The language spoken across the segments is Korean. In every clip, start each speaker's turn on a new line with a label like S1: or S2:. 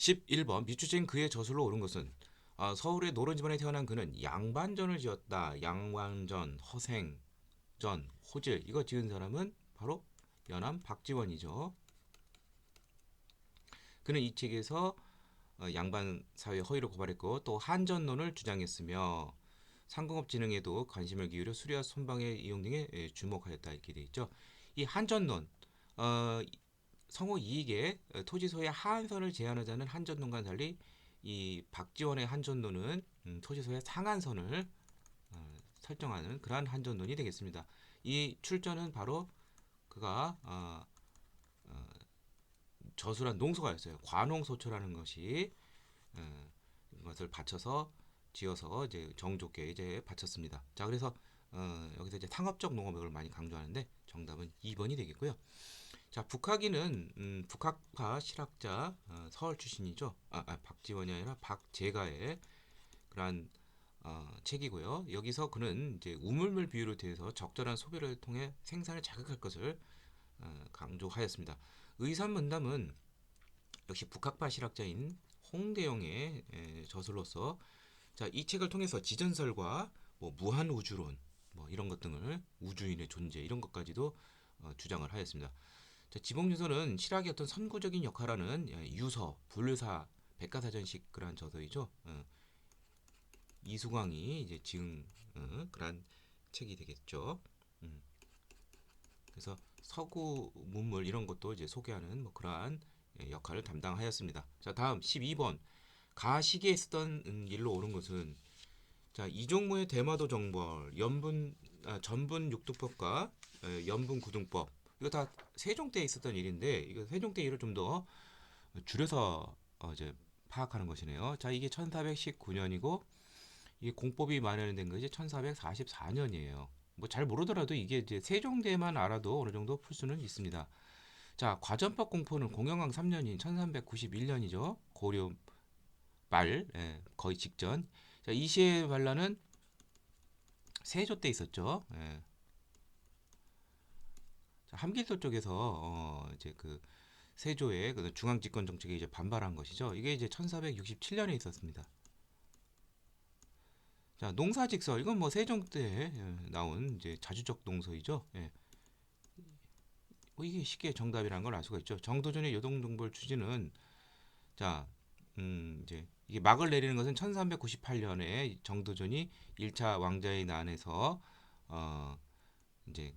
S1: 11번 미추홀은 그의 저술로 옳은 것은 서울의 노론 집안에 태어난 그는 양반전을 지었다. 양반전, 허생전, 호질 이거 지은 사람은 바로 연암 박지원이죠. 그는 이 책에서 양반 사회 허위를 고발했고 또 한전론을 주장했으며 상공업 진흥에도 관심을 기울여 수리와 선방의 이용 등에 주목하였다 이렇게 돼 있죠. 이 한전론 어, 성호 이익에 토지 소유의 하한선을 제한하자는 한전론과는 달리 이 박지원의 한전론은 토지 소유의 상한선을 설정하는 그러한 한전론이 되겠습니다. 이 출전은 바로 그가 저술한 농소가였어요. 관홍소초라는 것이 것을 바쳐서 지어서 이제 정조께 이제 바쳤습니다. 자, 그래서 여기서 이제 상업적 농업을 많이 강조하는데 정답은 2번이 되겠고요. 자, 북학이는 북학파 실학자 서울 출신이죠. 박지원이 아니라 박재가의 그러한 책이고요. 여기서 그는 이제 우물물 비유를 대해서 적절한 소비를 통해 생산을 자극할 것을 강조하였습니다. 의산문담은 역시 북학파 실학자인 홍대영의 저술로서 자, 이 책을 통해서 지전설과 뭐 무한 우주론 뭐 이런 것 등을 우주인의 존재 이런 것까지도 주장을 하였습니다. 자, 지봉유서는 실학의 어떤 선구적인 역할하는 유서, 불사, 백과사전식 그러한 저서이죠. 이수광이 이제 지은 그러한 책이 되겠죠. 음, 그래서 서구 문물 이런 것도 이제 소개하는 뭐 그러한 역할을 담당하였습니다. 자, 다음 12번 가시기에 쓰던 일로 옳은 것은 자, 이종무의 대마도 정벌, 전분 육두법과 연분 구등법 이거 다 세종 때 있었던 일인데 이거 세종 때 일을 좀 더 줄여서 이제 파악하는 것이네요. 자, 이게 1419년이고 이게 공법이 마련된 것이 1444년이에요. 뭐 잘 모르더라도 이게 이제 세종대만 알아도 어느 정도 풀 수는 있습니다. 자, 과전법 공포는 공영왕 3년인 1391년이죠. 고려 말 거의 직전. 자, 이시의 반란은 세조 때 있었죠. 자, 함길도 쪽에서 이제 그 세조의 그 중앙 집권 정책에 이제 반발한 것이죠. 이게 이제 1467년에 있었습니다. 자, 농사직설 이건 뭐 세종 때 나온 이제 자주적 농서이죠. 뭐 이게 쉽게 정답이라는 걸 알 수가 있죠. 정도전의 요동정벌 추진은 자, 이제 이게 막을 내리는 것은 1398년에 정도전이 1차 왕자의 난에서 이제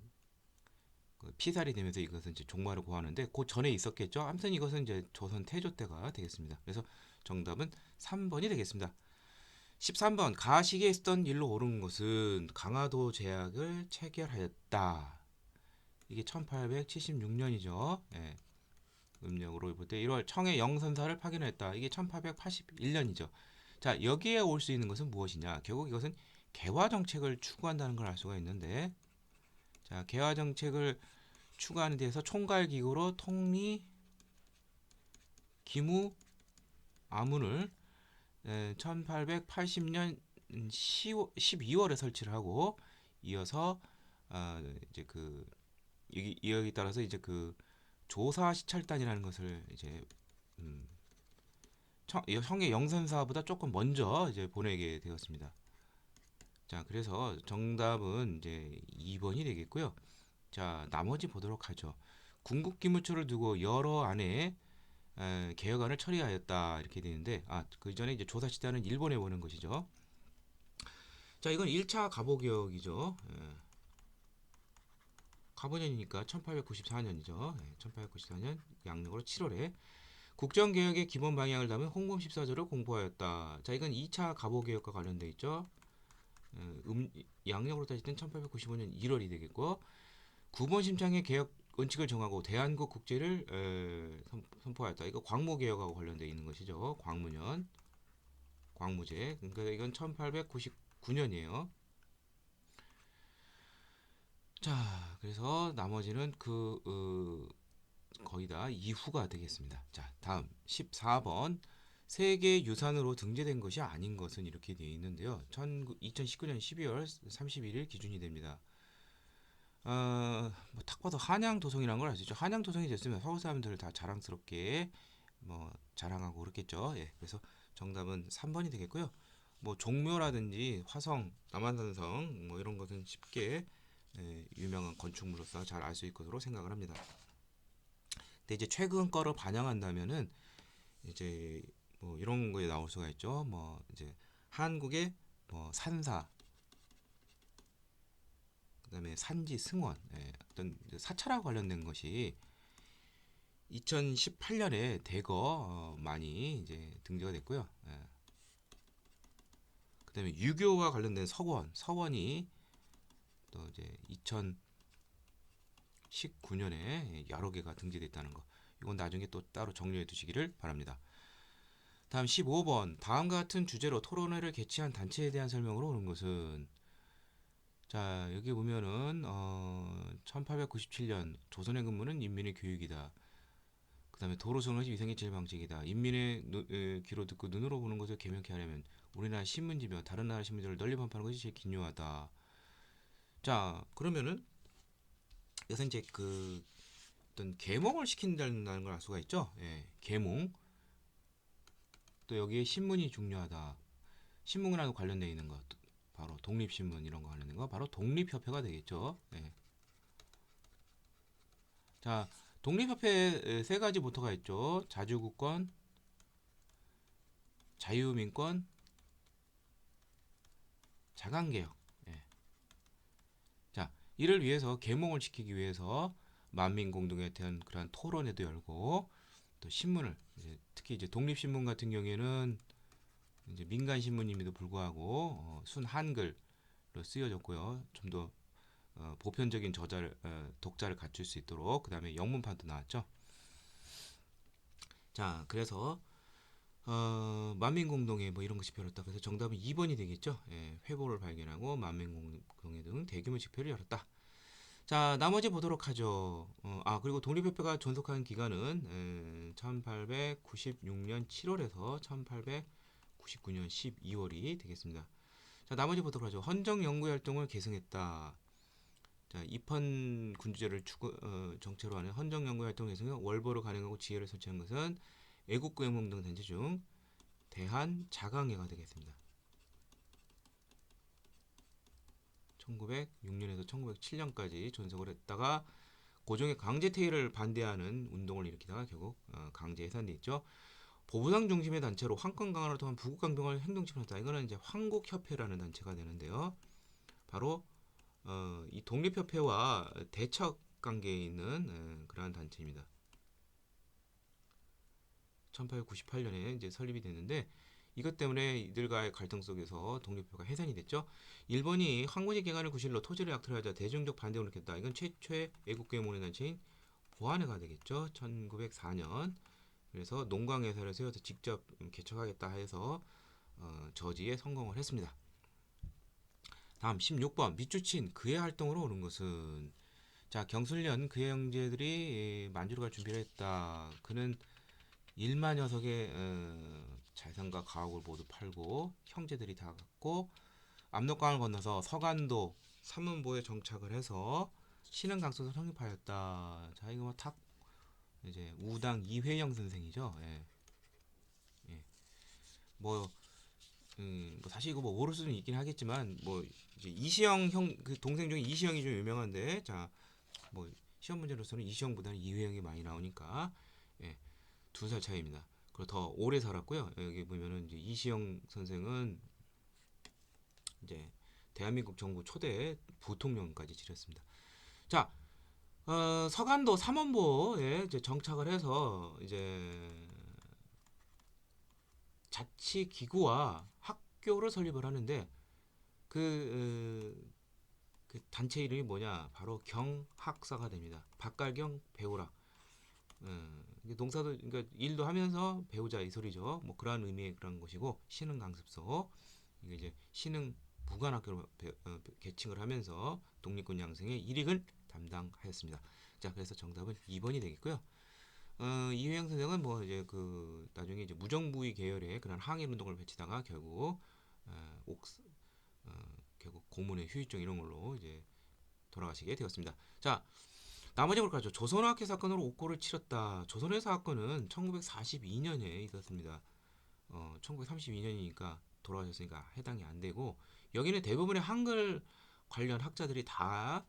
S1: 그 피살이 되면서 이것은 이제 종말을 고하는데 그 전에 있었겠죠. 아무튼 이것은 이제 조선 태조 때가 되겠습니다. 그래서 정답은 3번이 되겠습니다. 13번 가시기에 쓰던 일로 옳은 것은 강화도 제약을 체결하였다. 이게 1876년이죠. 음력으로 볼 때 1월 청해 영선사를 파견했다. 이게 1881년이죠. 자, 여기에 올 수 있는 것은 무엇이냐? 결국 이것은 개화 정책을 추구한다는 걸 알 수가 있는데, 자, 개화 정책을 추구하는 데에서 총괄 기구로 통리 기무 아문을 1880년 12월에 설치를 하고 이어서 이제 그 여기 따라서 이제 그 조사 시찰단이라는 것을 이제 형의 영선사보다 조금 먼저 이제 보내게 되었습니다. 자, 그래서 정답은 이제 2번이 되겠고요. 자, 나머지 보도록 하죠. 궁극기무처를 두고 여러 안에 개혁안을 처리하였다 이렇게 되는데 그 전에 이제 조사 시대는 일본에 오는 것이죠. 자, 이건 1차 갑오개혁이죠. 갑오년이니까 1894년이죠. 1894년 양력으로 7월에 국정개혁의 기본 방향을 담은 홍범 14조를 공부하였다. 자, 이건 2차 갑오개혁과 관련돼 있죠. 양력으로 따질 땐 1895년 1월이 되겠고 9번 심창의 개혁 원칙을 정하고 대한국 국제를 선포하였다. 이거 광무개혁하고 관련돼 있는 것이죠. 광무년, 광무제. 그러니까 이건 1899년이에요. 자, 그래서 나머지는 거의 다 이후가 되겠습니다. 자, 다음 14번 세계 유산으로 등재된 것이 아닌 것은 이렇게 되어 있는데요. 2019년 12월 31일 기준이 됩니다. 뭐딱 봐도 한양 도성이라는 걸 알 수 있죠. 한양 도성이 됐으면 서울 사람들 다 자랑스럽게 뭐 자랑하고 그렇겠죠. 예, 그래서 정답은 3번이 되겠고요. 뭐 종묘라든지 화성, 남한산성 뭐 이런 것은 쉽게 유명한 건축물로서 잘 알 수 있을 것으로 생각을 합니다. 근데 이제 최근 거를 반영한다면은 이제 뭐 이런 거에 나올 수가 있죠. 뭐 이제 한국의 뭐 산사, 그다음에 산지 승원, 어떤 사찰하고 관련된 것이 2018년에 대거 많이 이제 등재가 됐고요. 그다음에 유교와 관련된 서원이 또 이제 2019년에 여러 개가 등재됐다는 거. 이건 나중에 또 따로 정리해 두시기를 바랍니다. 다음 15번. 다음과 같은 주제로 토론회를 개최한 단체에 대한 설명으로 오는 것은, 자, 여기 보면은 1897년 조선의 근무는 인민의 교육이다. 그다음에 도로 zon의 위생의 제일 방식이다. 인민의 귀로 듣고 눈으로 보는 것을 개명케 하려면 우리나라 신문지며 다른 나라 신문지를 널리 반포하는 것이 제일 기요하다. 자, 그러면은 여기서 이제 그 어떤 계몽을 시킨다는 걸 알 수가 있죠. 예, 계몽. 또 여기에 신문이 중요하다. 신문하고 관련되어 있는 것, 바로 독립신문 이런 거 관련된 거, 바로 독립협회가 되겠죠. 예. 자, 독립협회 세 가지 모토가 있죠. 자주국권, 자유민권, 자강개혁. 예. 자, 이를 위해서 계몽을 시키기 위해서 만민공동에 대한 그러한 토론회도 열고 또 신문을 특히 이제 독립신문 같은 경우에는 이제 민간 신문임에도 불구하고 순 한글로 쓰여졌고요. 좀 더 보편적인 독자를 갖출 수 있도록 그 다음에 영문판도 나왔죠. 자, 그래서 만민공동회 뭐 이런 것이 열었다. 그래서 정답은 2번이 되겠죠. 예, 회보를 발견하고 만민공동회 등 대규모 집회를 열었다. 자, 나머지 보도록 하죠. 그리고 독립협회가 존속한 기간은 1896년 7월에서 1899년 12월이 되겠습니다. 자, 나머지 보도록 하죠. 헌정 연구 활동을 계승했다. 자, 입헌 군주제를 정체로 하는 헌정 연구 활동 계승은 월보를 가능하고 지혜를 설치한 것은 애국구행몽 등 단체 중 대한 자강회가 되겠습니다. 1906년에서 1907년까지 존속을 했다가 고종의 강제 퇴위를 반대하는 운동을 일으키다가 결국 강제 해산돼 있죠. 보부상 중심의 단체로 황권 강화를 통한 부국 강병을 행동 집행했다. 이거는 이제 황국협회라는 단체가 되는데요. 바로 이 독립협회와 대척 관계에 있는 그러한 단체입니다. 1898년에 이제 설립이 됐는데 이것 때문에 이들과의 갈등 속에서 독립협회가 해산이 됐죠. 일본이 황무지 개간을 구실로 토지를 약탈하자 대중적 반대를 일으켰다. 이건 최초의 애국계의 모내단체인 보안회가 되겠죠. 1904년. 그래서 농광회사를 세워서 직접 개척하겠다 해서 저지에 성공을 했습니다. 다음 16번 밑줄친 그의 활동으로 오는 것은, 자, 경술련 그의 형제들이 만주로 갈 준비를 했다. 그는 1만 녀석의 재산과 가옥을 모두 팔고 형제들이 다 갖고 압록강을 건너서 서간도 삼문보에 정착을 해서 신흥 강서를 성립하였다. 자, 이거 탁 이제 우당 이회영 선생이죠. 예. 예. 뭐, 뭐 사실 이거 뭐 모를 수는 있긴 하겠지만 뭐 이제 이시영 형 그 동생 중에 이시영이 좀 유명한데, 자, 뭐 시험 문제로서는 이시영보다는 이회영이 많이 나오니까 예, 2살 차이입니다. 그리고 더 오래 살았고요. 여기 보면은 이제 이시영 선생은 이제 대한민국 정부 초대 부통령까지 지냈습니다. 자, 서간도 삼원보에 이제 정착을 해서 이제 자치기구와 학교를 설립을 하는데 그, 그 단체 이름이 뭐냐? 바로 경학사가 됩니다. 박갈경 배우라. 농사도 그러니까 일도 하면서 배우자 이 소리죠. 뭐 그러한 의미의 그런 것이고 신흥 강습소 이게 이제 신흥 무관학교로 개칭을 하면서 독립군 양성의 일익을 담당하였습니다. 자, 그래서 정답은 2번이 되겠고요. 이회영 선생은 뭐 이제 그 나중에 이제 무정부의 계열의 그런 항일 운동을 펼치다가 결국 옥 결국 고문의 휴유증 이런 걸로 이제 돌아가시게 되었습니다. 자, 나머지 볼까요? 조선어학회 사건으로 옥고를 치렀다. 조선의 사건은 1942년에 있었습니다. 1932년이니까 돌아가셨으니까 해당이 안 되고 여기는 대부분의 한글 관련 학자들이 다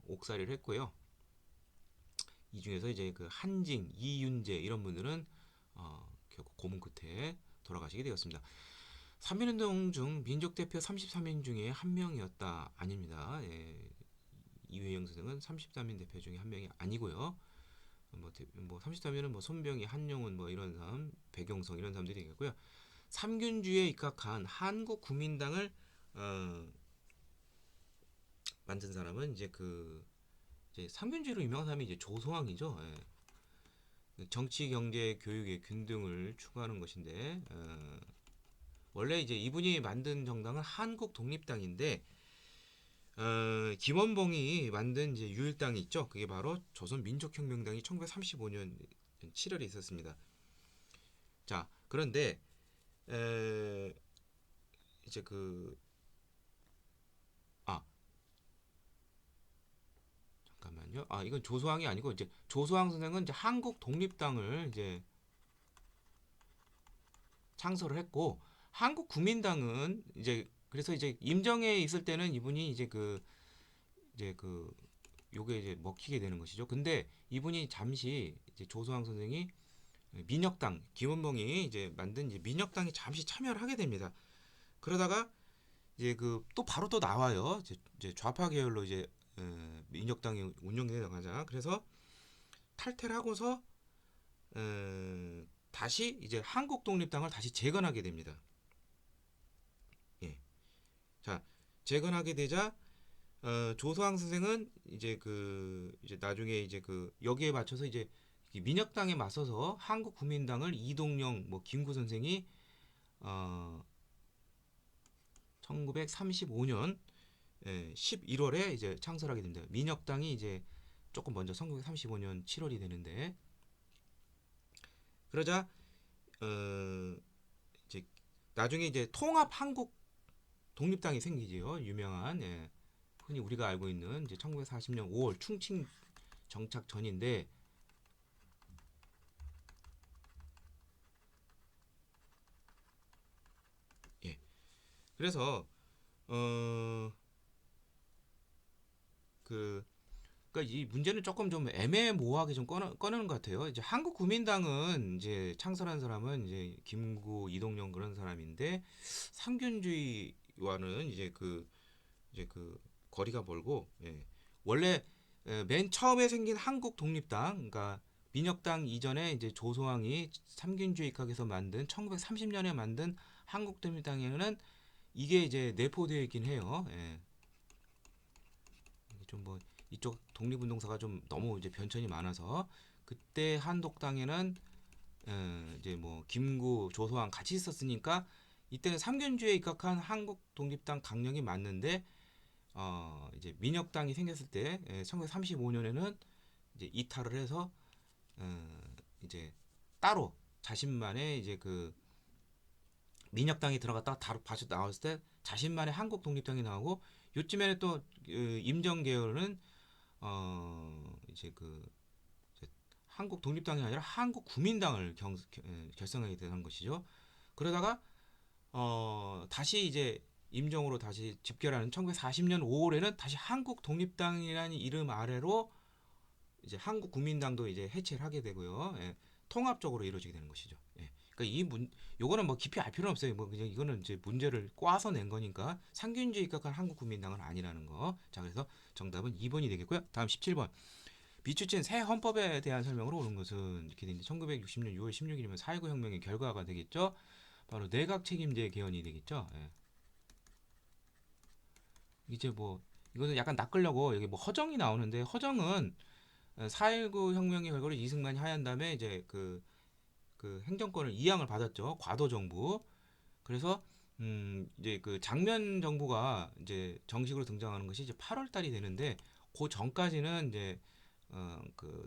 S1: 옥살이를 했고요. 이 중에서 이제 그 한징, 이윤재 이런 분들은 결국 고문 끝에 돌아가시게 되었습니다. 3.1운동 중 민족 대표 33인 중에 한 명이었다. 아닙니다. 예, 이회영 선생은 33인 대표 중에 한 명이 아니고요. 뭐 33년은 뭐 손병희, 한용운 뭐 이런 사람, 백용성 이런 사람들이 되겠고요. 삼균주에 입각한 한국 국민당을 만든 사람은 이제 삼균주로 유명한 사람이 이제 조소왕이죠. 예. 정치, 경제, 교육의 균등을 추구하는 것인데 원래 이제 이분이 만든 정당은 한국 독립당인데 김원봉이 만든 이제 유일당이 있죠. 그게 바로 조선민족혁명당이 1935년 7월에 있었습니다. 자, 그런데 이제 잠깐만요. 이건 조소왕이 아니고 이제 조소왕 선생은 이제 한국 독립당을 이제 창설을 했고 한국 국민당은 이제 그래서 이제 임정에 있을 때는 이분이 이제 요게 이제 먹히게 되는 것이죠. 근데 이분이 잠시 이제 조소왕 선생이 민혁당 김원봉이 이제 만든 이제 민혁당에 잠시 참여를 하게 됩니다. 그러다가 이제 또 바로 또 나와요. 이제 좌파 계열로 이제 민혁당이 운영되어 나가자. 그래서 탈퇴를 하고서 다시 이제 한국 독립당을 다시 재건하게 됩니다. 예. 자, 재건하게 되자 조서왕 선생은 이제 나중에 이제 여기에 맞춰서 이제 민혁당에 맞서서 한국 국민당을 이동영 뭐 김구 선생이 1935년 11월에 이제 창설하게 됩니다. 민혁당이 이제 조금 먼저 1935년 7월이 되는데 그러자 이제 나중에 이제 통합 한국 독립당이 생기지요. 유명한 흔히 우리가 알고 있는 이제 1940년 5월 충칭 정착 전인데 예. 그래서 어, 그 그러니까 이 문제는 조금 좀 애매모호하게 좀 꺼내는 것 같아요. 이제 한국 국민당은 이제 창설한 사람은 이제 김구, 이동영 그런 사람인데 삼균주의와는 이제 거리가 멀고 원래 맨 처음에 생긴 한국 독립당, 그러니까 민혁당 이전에 이제 조소왕이 삼균주의 입각해서 만든 1930년에 만든 한국 독립당에는 이게 이제 내포되어 있긴 해요. 좀 뭐 이쪽 독립운동사가 좀 너무 이제 변천이 많아서 그때 한독당에는 이제 뭐 김구, 조소왕 같이 있었으니까 이때는 삼균주에 입각한 한국 독립당 강령이 맞는데 이제 민혁당이 생겼을 때 1935년에는 이제 이탈을 해서 이제 따로 자신만의 이제 민혁당이 들어갔다가 다시 나왔을 때 자신만의 한국 독립당이 나오고 요쯤에는 또 임정 계열은 이제 이제 한국 독립당이 아니라 한국 국민당을 결성하게 되는 것이죠. 그러다가 다시 이제 임정으로 다시 집결하는 1940년 5월에는 다시 한국 독립당이라는 이름 아래로 이제 한국 국민당도 이제 해체를 하게 되고요. 통합적으로 이루어지게 되는 것이죠. 그러니까 요거는 뭐 깊이 알 필요는 없어요. 뭐 그냥 이거는 이제 문제를 꽈서 낸 거니까 상균주의 입각한 한국 국민당은 아니라는 거. 자, 그래서 정답은 2번이 되겠고요. 다음 17번. 비추진 새 헌법에 대한 설명으로 오는 것은 이렇게 되는데 1960년 6월 16일이면 4.19 혁명의 결과가 되겠죠. 바로 내각 책임제 개헌이 되겠죠. 이제 뭐 이거는 약간 낚으려고 여기 뭐 허정이 나오는데 허정은 4.19 혁명의 결과를 이승만이 하얀 다음에 이제 그 행정권을 이양을 받았죠. 과도 정부. 그래서 이제 장면 정부가 이제 정식으로 등장하는 것이 이제 8월 달이 되는데 그 전까지는 이제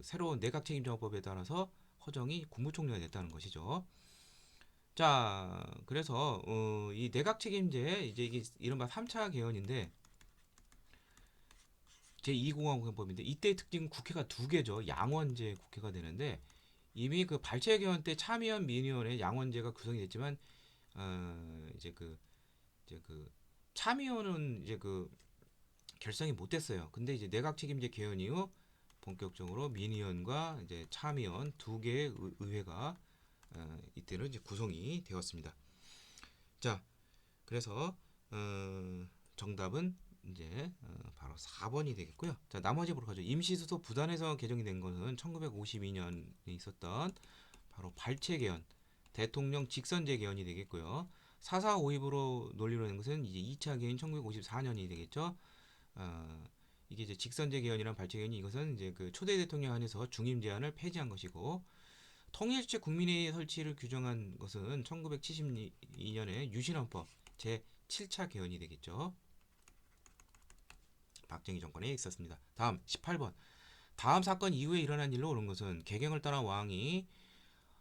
S1: 새로운 내각 책임정법에 따라서 허정이 국무총리가 됐다는 것이죠. 자, 그래서 이 내각 책임제 이제 이게 이른바 3차 개헌인데 제2공화국헌법인데 이때의 특징은 국회가 두 개죠. 양원제 국회가 되는데 이미 그 발췌개헌 때 참의원, 민의원의 양원제가 구성이 됐지만 이제 그 참의원은 이제 그 결성이 못 됐어요. 근데 이제 내각 책임제 개헌 이후 본격적으로 민의원과 이제 참의원 두 개의 의회가 이때는 이제 구성이 되었습니다. 자, 그래서 정답은 이제 바로 4번이 되겠고요. 자, 나머지 보러 가죠. 임시수도 부단에서 개정이 된 것은 1952년에 있었던 바로 발췌 개헌, 대통령 직선제 개헌이 되겠고요. 4.4.5입으로 논리로 낸 것은 이제 2차 개헌 1954년이 되겠죠. 이게 이제 직선제 개헌이란 발췌 개헌이 이것은 이제 그 초대 대통령 안에서 중임 제한을 폐지한 것이고 통일체 국민회의 설치를 규정한 것은 1972년에 유신헌법 제 7차 개헌이 되겠죠. 박정희 정권에 있었습니다. 다음 18번. 다음 사건 이후에 일어난 일로 옳은 것은 개경을 떠난 왕이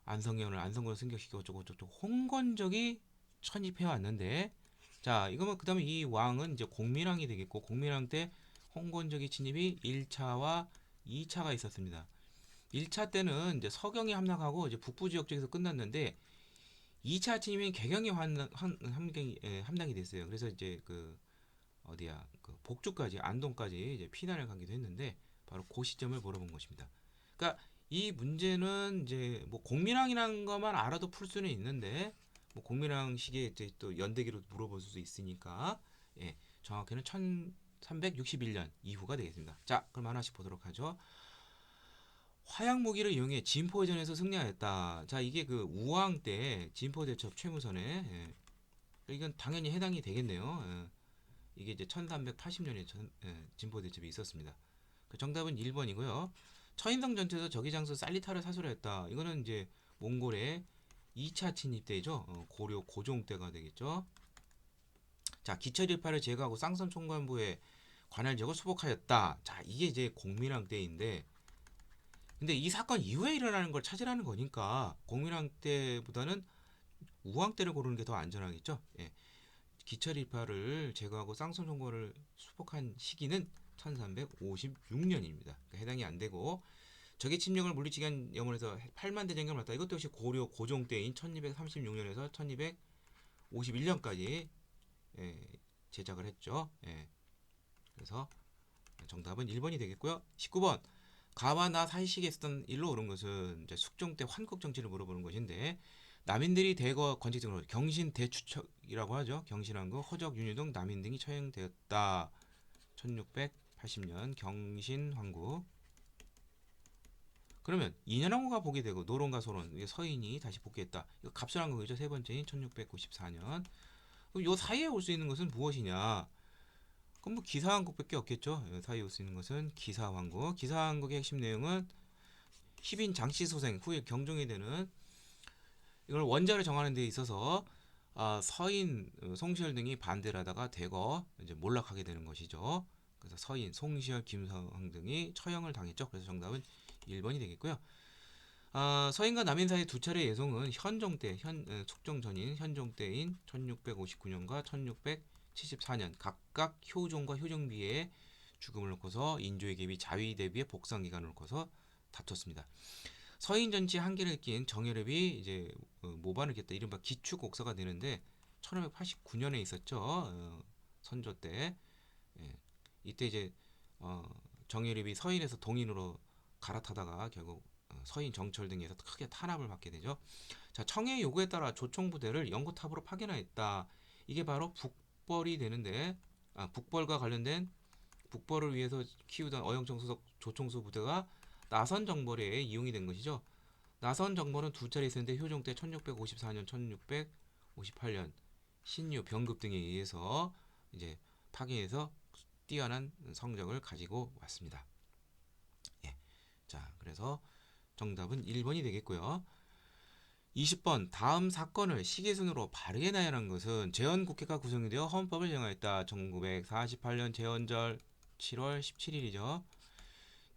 S1: 안성권을 승격시키고 어쩌고 홍건적이 천입해 왔는데 자 이거면 그 다음에 이 왕은 이제 공민왕이 되겠고 공민왕 때 홍건적이 침입이 1차와 2차가 있었습니다. 1차 때는 이제 서경이 함락하고 이제 북부 지역 쪽에서 끝났는데 2차 침입은 개경이 함락이 됐어요. 그래서 이제 그 어디야 그 복주까지 안동까지 이제 피난을 가기도 했는데 바로 그 시점을 물어본 것입니다. 그러니까 이 문제는 이제 뭐 공민왕이라는 것만 알아도 풀 수는 있는데 뭐 공민왕 시기에 이제 또 연대기로 물어볼 수 있으니까 예, 정확히는 1361년 이후가 되겠습니다. 자, 그럼 하나씩 보도록 하죠. 화약 무기를 이용해 진포전에서 승리하였다. 자, 이게 그 우왕 때 진포대첩 최무선에 이건 당연히 해당이 되겠네요. 이게 이제 1380년에 진포대첩이 있었습니다. 그 정답은 1번이고요. 처인성 전투에서 적의장수 살리타를 사수했다. 이거는 이제 몽골의 2차 침입 때죠. 고려 고종 때가 되겠죠. 자, 기철일파를 제거하고 쌍선 총관부의 관할 지역을 수복하였다. 자, 이게 이제 공민왕 때인데 근데 이 사건 이후에 일어나는 걸 찾으라는 거니까 공민왕 때보다는 우왕 때를 고르는 게 더 안전하겠죠. 예. 기철일파를 제거하고 쌍선총궐을 수복한 시기는 1356년입니다. 그러니까 해당이 안 되고 적의 침략을 물리치기 위한 염원에서 8만 대장경을 맞다. 이것도 역시 고려 고종 때인 1236년에서 1251년까지 제작을 했죠. 예. 그래서 정답은 1번이 되겠고요. 19번 가와나 사이식에 있었던 일로 옳은 것은 이제 숙종 때 환국 정치를 물어보는 것인데 남인들이 대거 관직적으로 경신 대추척이라고 하죠. 경신왕국 허적 윤유동 남인 등이 처형되었다. 1680년 경신왕국. 그러면 인현왕후가 복위되고 노론과 소론 서인이 다시 복귀했다. 이거 갑술왕국이죠. 세 번째인 1694년. 이 사이에 올 수 있는 것은 무엇이냐? 그럼 뭐 기사왕국밖에 없겠죠. 사이에 올 수 있는 것은 기사왕국. 기사왕국의 핵심 내용은 희빈 장씨소생 후에 경종이 되는 이걸 원자를 정하는 데 있어서 서인, 송시열 등이 반대를 하다가 대거 이제 몰락하게 되는 것이죠. 그래서 서인, 송시열, 김성황 등이 처형을 당했죠. 그래서 정답은 1번이 되겠고요. 서인과 남인 사이 두 차례 예송은 현종 때, 숙종 전인 현종 때인 1659년과 1674년 각각 효종과 효종비의 죽음을 놓고서 인조의 계비 자위 대비의 복상 기간을 놓고서 다퉜습니다. 서인 전치 한계를 낀 정여렵이 이제 모반을 겠다. 이른바 기축옥사가 되는데 1589년에 있었죠. 선조 때. 예. 이때 이제 정여렵이 서인에서 동인으로 갈아타다가 결국 서인 정철 등에서 크게 탄압을 받게 되죠. 자, 청의 요구에 따라 조총부대를 연고탑으로 파견하였다. 이게 바로 북벌이 되는데 북벌과 관련된 북벌을 위해서 키우던 어영청 소속 조총수 부대가 나선 정벌에 이용이 된 것이죠. 나선 정벌은 두 차례 있었는데 효종 때 1654년, 1658년 신유, 병급 등에 의해서 이제 파견해서 뛰어난 성적을 가지고 왔습니다. 예. 자, 그래서 정답은 1번이 되겠고요. 20번 다음 사건을 시기순으로 바르게 나열한 것은 재헌국회가 구성이 되어 헌법을 정하였다. 1948년 재헌절 7월 17일이죠.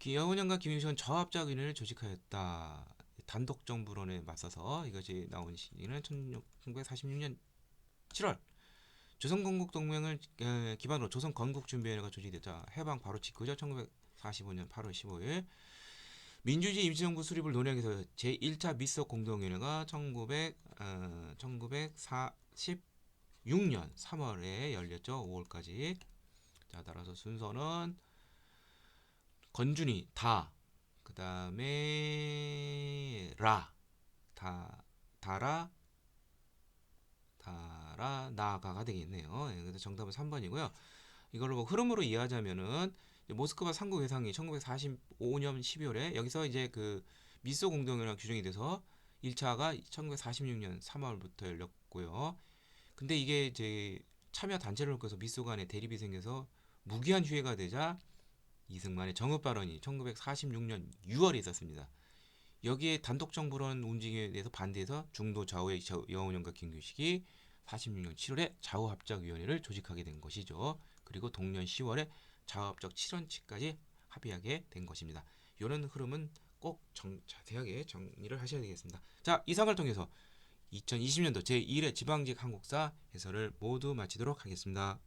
S1: 여운형과 김유시은 저합작 위원회를 조직하였다. 단독 정부론에 맞서서 이것이 나온 시기는 1946년 7월. 조선건국동맹을 기반으로 조선건국준비위원회가 조직됐자 해방 바로 직후죠. 1945년 8월 15일 민주주의 임시정부 수립을 논의해서 제1차 미석 공동위원회가 1946년 3월에 열렸죠. 5월까지. 자, 따라서 순서는 건준이 다, 그 다음에 다라 나가가 되겠네요. 그래서 정답은 3번이고요. 이걸로 뭐 흐름으로 이해하자면은 모스크바 상국 회상이 1945년 12월에 여기서 이제 그 미소 공동회랑 규정이 돼서 1차가 1946년 3월부터 열렸고요. 근데 이게 이제 참여 단체를 놓고서 미소 간에 대립이 생겨서 무기한 휴회가 되자 이승만의 정읍 발언이 1946년 6월에 있었습니다. 여기에 단독 정부론 움직임에 대해서 반대해서 중도 좌우의 여운형과 김규식이 46년 7월에 좌우합작위원회를 조직하게 된 것이죠. 그리고 동년 10월에 좌우합작 7원칙까지 합의하게 된 것입니다. 이런 흐름은 꼭 자세하게 정리를 하셔야 되겠습니다. 자, 이상을 통해서 2020년도 제1회 지방직 한국사 해설을 모두 마치도록 하겠습니다.